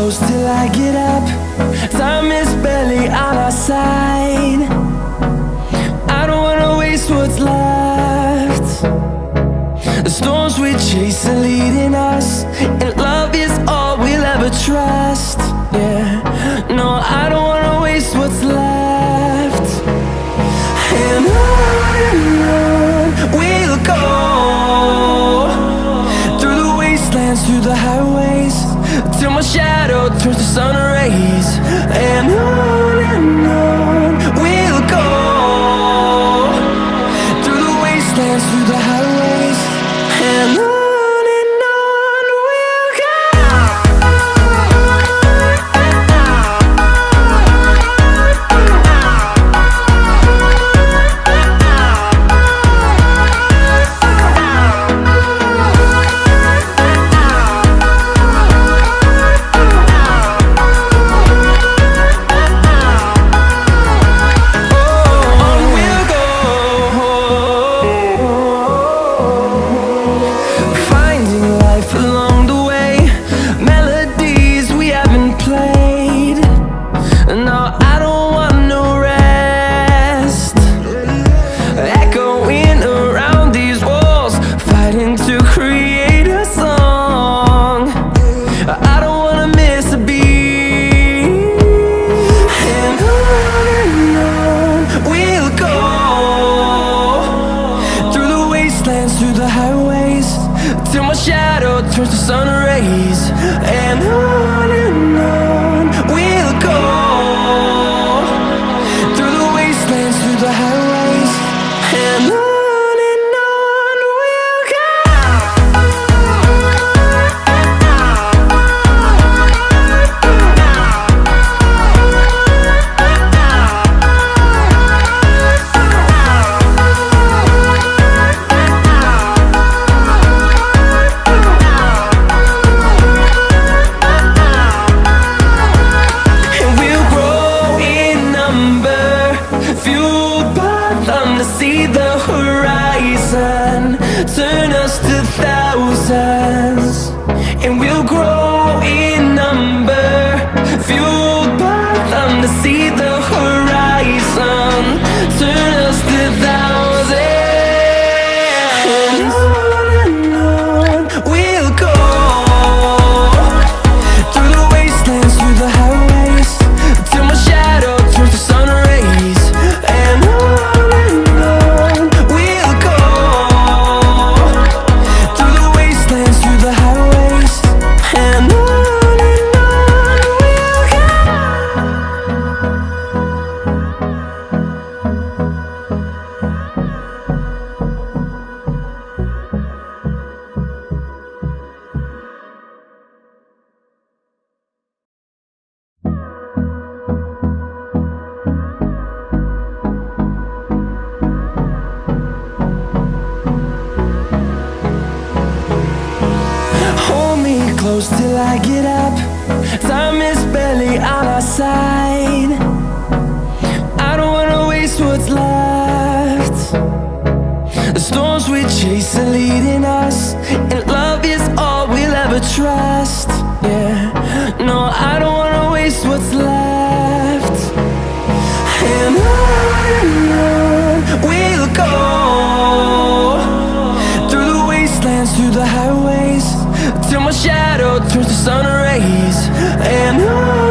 close till I get up. Time is barely on our side. I don't wanna waste what's left. The storms we chase are leading us, and love is all we'll ever trust. Yeah, no, I don't wanna waste what's left. And on we'll go, through the wastelands, through the highways, till my shadow turns to sun rays. And on we'll go, through the wastelands, through the highways, and on we'll go. Through the highways, till my shadow turns to sun rays. And on we'll go, through the wastelands, through the highways, and on we'll go. See the horizon turn us to thousands, and we'll grow in number, fueled by them. To see the horizon turn us to thousands, and on we'll go, through the wastelands, through the highways, till my shadow turns to sun rays. And close till I get up. Time is barely on our side. I don't wanna waste what's left. The storms we chase are leading us, and love is all we'll ever trust. Yeah, no, I don't wanna waste what's left. And on we'll go, through the wastelands, through the highways, till my shadow turns to sun rays. And on